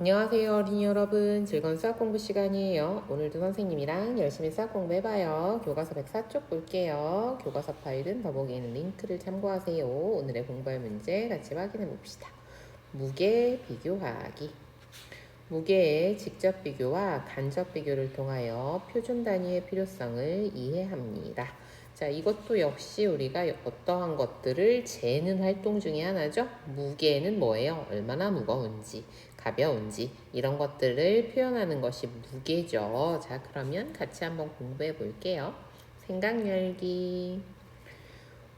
안녕하세요 어린이 여러분, 즐거운 수학 공부 시간이에요. 오늘도 선생님이랑 열심히 수학 공부해봐요. 교과서 104쪽 볼게요. 교과서 파일은 더보기에 있는 링크를 참고하세요. 오늘의 공부할 문제 같이 확인해 봅시다. 무게 비교하기. 무게의 직접 비교와 간접 비교를 통하여 표준 단위의 필요성을 이해합니다. 자, 이것도 역시 우리가 어떠한 것들을 재는 활동 중에 하나죠. 무게는 뭐예요? 얼마나 무거운지, 가벼운지 이런 것들을 표현하는 것이 무게죠. 자, 그러면 같이 한번 공부해 볼게요. 생각 열기.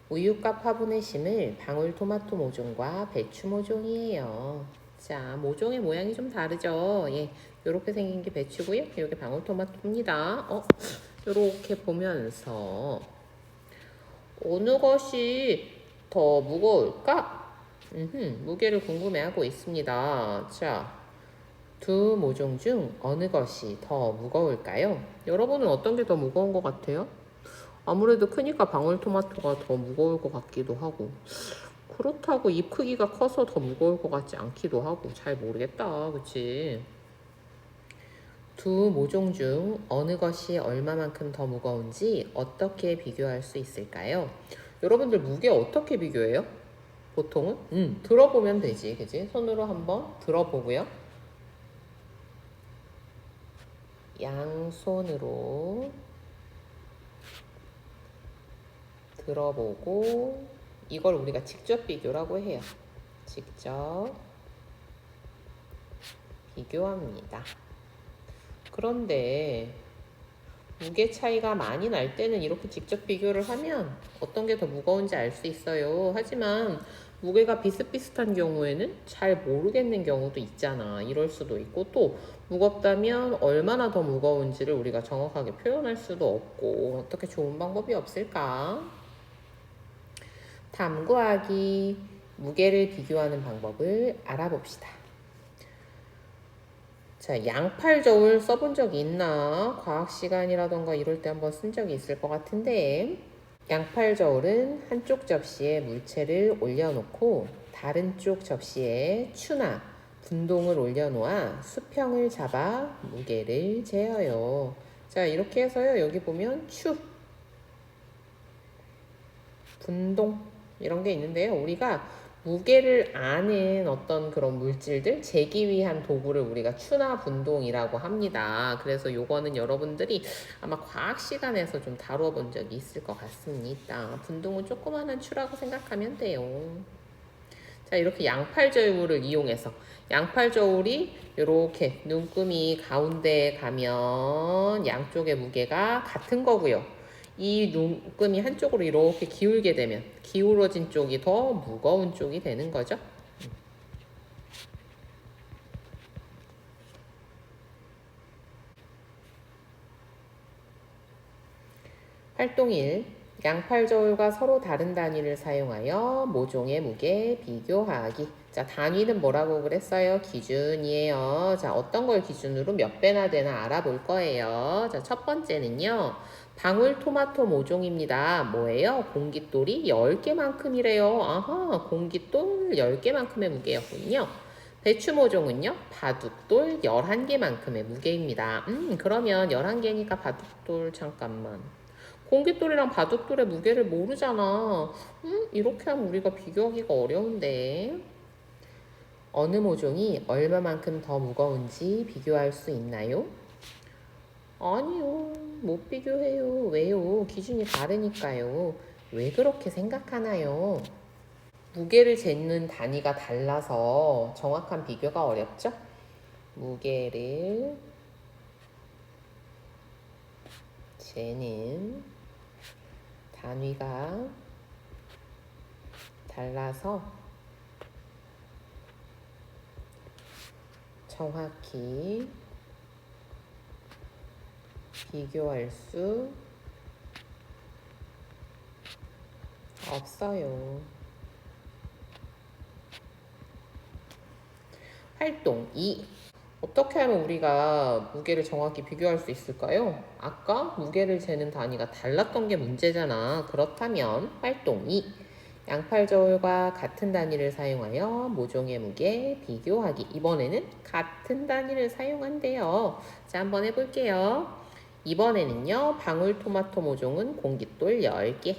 우유값 화분에 심을 방울토마토 모종과 배추 모종이에요. 자, 모종의 모양이 좀 다르죠? 예, 요렇게 생긴 게 배추고요. 요게 방울토마토입니다. 요렇게 보면서 어느 것이 더 무거울까? 무게를 궁금해하고 있습니다. 자, 두 모종 중 어느 것이 더 무거울까요? 여러분은 어떤 게 더 무거운 것 같아요? 아무래도 크니까 방울토마토가 더 무거울 것 같기도 하고, 그렇다고 잎 크기가 커서 더 무거울 것 같지 않기도 하고, 잘 모르겠다. 그치? 두 모종 중 어느 것이 얼마만큼 더 무거운지 어떻게 비교할 수 있을까요? 여러분들 무게 어떻게 비교해요? 보통은? 들어보면 되지. 그치? 손으로 한번 들어보고요. 양손으로 들어보고, 이걸 우리가 직접 비교라고 해요. 직접 비교합니다. 그런데 무게 차이가 많이 날 때는 이렇게 직접 비교를 하면 어떤 게 더 무거운지 알 수 있어요. 하지만 무게가 비슷비슷한 경우에는 잘 모르겠는 경우도 있잖아. 이럴 수도 있고, 또 무겁다면 얼마나 더 무거운지를 우리가 정확하게 표현할 수도 없고, 어떻게 좋은 방법이 없을까? 다음 구하기. 무게를 비교하는 방법을 알아봅시다. 자, 양팔 저울 써본 적이 있나? 과학 시간이라던가 이럴 때 한번 쓴 적이 있을 것 같은데, 양팔 저울은 한쪽 접시에 물체를 올려놓고 다른 쪽 접시에 추나 분동을 올려놓아 수평을 잡아 무게를 재어요. 자, 이렇게 해서요, 여기 보면 추, 분동 이런 게 있는데요. 우리가 무게를 아는 어떤 그런 물질들 재기 위한 도구를 우리가 추나 분동이라고 합니다. 그래서 요거는 여러분들이 아마 과학 시간에서 좀 다뤄본 적이 있을 것 같습니다. 분동은 조그마한 추라고 생각하면 돼요. 자, 이렇게 양팔 저울을 이용해서 양팔 저울이 이렇게 눈금이 가운데에 가면 양쪽의 무게가 같은 거고요. 이 눈금이 한쪽으로 이렇게 기울게 되면 기울어진 쪽이 더 무거운 쪽이 되는 거죠. 활동 1. 양팔 저울과 서로 다른 단위를 사용하여 모종의 무게 비교하기. 자, 단위는 뭐라고 그랬어요? 기준이에요. 자, 어떤 걸 기준으로 몇 배나 되나 알아볼 거예요. 자, 첫 번째는요. 방울토마토 모종입니다. 뭐예요? 공깃돌이 10개만큼이래요. 아하, 공깃돌 10개만큼의 무게였군요. 배추 모종은요, 바둑돌 11개만큼의 무게입니다. 그러면 11개니까 바둑돌 잠깐만. 공깃돌이랑 바둑돌의 무게를 모르잖아. 이렇게 하면 우리가 비교하기가 어려운데. 어느 모종이 얼마만큼 더 무거운지 비교할 수 있나요? 아니요, 못 비교해요. 왜요? 기준이 다르니까요. 왜 그렇게 생각하나요? 무게를 재는 단위가 달라서 정확한 비교가 어렵죠? 무게를 재는 단위가 달라서 정확히 비교할 수 없어요. 활동 2. 어떻게 하면 우리가 무게를 정확히 비교할 수 있을까요? 아까 무게를 재는 단위가 달랐던 게 문제잖아. 그렇다면 활동 2. 양팔 저울과 같은 단위를 사용하여 모종의 무게 비교하기. 이번에는 같은 단위를 사용한대요. 자, 한번 해볼게요. 이번에는요, 방울토마토 모종은 공깃돌 10개,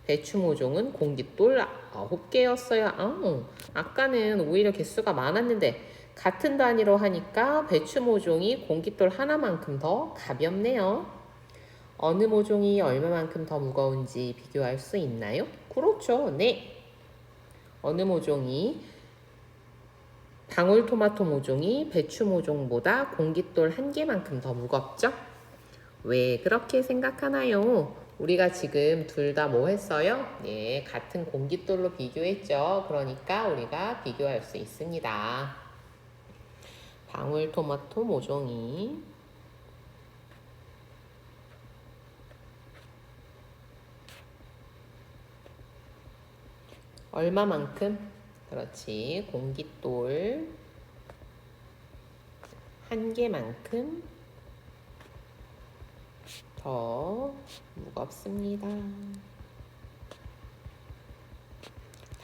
배추 모종은 공깃돌 9개였어요. 아까는 오히려 개수가 많았는데 같은 단위로 하니까 배추 모종이 공깃돌 하나만큼 더 가볍네요. 어느 모종이 얼마만큼 더 무거운지 비교할 수 있나요? 그렇죠. 네. 어느 모종이 방울토마토 모종이 배추 모종보다 공깃돌 한 개만큼 더 무겁죠? 왜 그렇게 생각하나요? 우리가 지금 둘 다 뭐 했어요? 네, 같은 공깃돌로 비교했죠. 그러니까 우리가 비교할 수 있습니다. 방울토마토 모종이 얼마만큼? 그렇지. 공깃돌 한 개만큼 더 무겁습니다.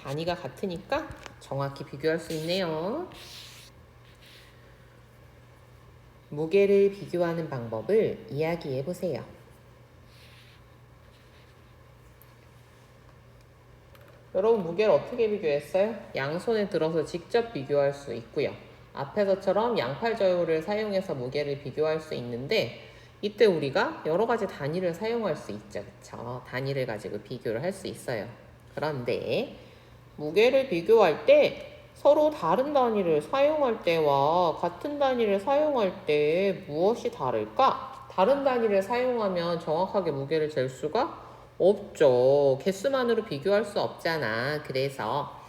단위가 같으니까 정확히 비교할 수 있네요. 무게를 비교하는 방법을 이야기해 보세요. 여러분, 무게를 어떻게 비교했어요? 양손에 들어서 직접 비교할 수 있고요. 앞에서처럼 양팔 저울을 사용해서 무게를 비교할 수 있는데 이때 우리가 여러 가지 단위를 사용할 수 있죠. 그쵸? 단위를 가지고 비교를 할 수 있어요. 그런데 무게를 비교할 때 서로 다른 단위를 사용할 때와 같은 단위를 사용할 때 무엇이 다를까? 다른 단위를 사용하면 정확하게 무게를 잴 수가 없죠. 개수만으로 비교할 수 없잖아. 그래서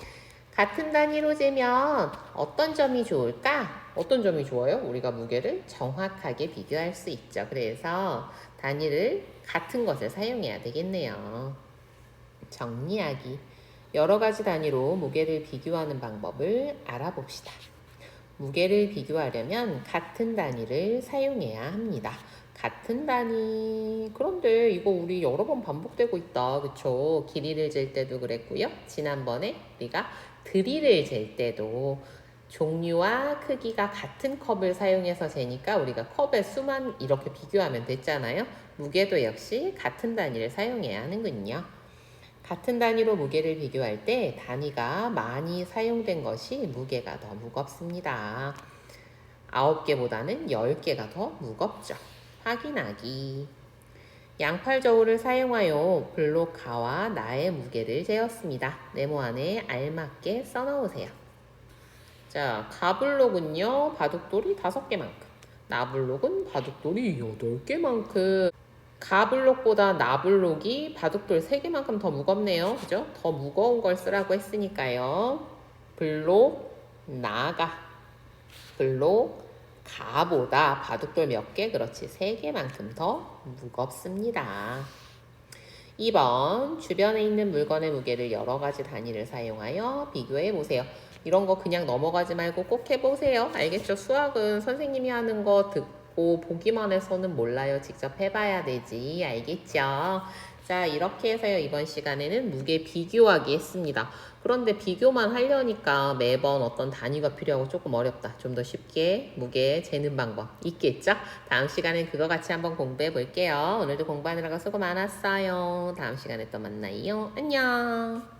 같은 단위로 재면 어떤 점이 좋을까? 어떤 점이 좋아요? 우리가 무게를 정확하게 비교할 수 있죠. 그래서 단위를 같은 것을 사용해야 되겠네요. 정리하기. 여러 가지 단위로 무게를 비교하는 방법을 알아봅시다. 무게를 비교하려면 같은 단위를 사용해야 합니다. 같은 단위. 그런데 이거 우리 여러 번 반복되고 있다. 그쵸? 길이를 잴 때도 그랬고요. 지난번에 우리가 드릴을 잴 때도 종류와 크기가 같은 컵을 사용해서 재니까 우리가 컵의 수만 이렇게 비교하면 됐잖아요. 무게도 역시 같은 단위를 사용해야 하는군요. 같은 단위로 무게를 비교할 때 단위가 많이 사용된 것이 무게가 더 무겁습니다. 9개보다는 10개가 더 무겁죠. 확인하기. 양팔 저울을 사용하여 블록 가와 나의 무게를 재었습니다. 네모 안에 알맞게 써넣으세요. 자, 가블록은요, 바둑돌이 5개만큼. 나블록은 바둑돌이 8개만큼. 가블록보다 나블록이 바둑돌 3개만큼 더 무겁네요. 그죠? 더 무거운 걸 쓰라고 했으니까요. 블록, 나가. 블록, 가보다 바둑돌 몇 개? 그렇지. 3개만큼 더 무겁습니다. 2번, 주변에 있는 물건의 무게를 여러 가지 단위를 사용하여 비교해 보세요. 이런 거 그냥 넘어가지 말고 꼭 해보세요. 알겠죠? 수학은 선생님이 하는 거 듣고 보기만 해서는 몰라요. 직접 해봐야 되지. 알겠죠? 자, 이렇게 해서요. 이번 시간에는 무게 비교하기 했습니다. 그런데 비교만 하려니까 매번 어떤 단위가 필요하고 조금 어렵다. 좀 더 쉽게 무게 재는 방법 있겠죠? 다음 시간엔 그거 같이 한번 공부해 볼게요. 오늘도 공부하느라고 수고 많았어요. 다음 시간에 또 만나요. 안녕.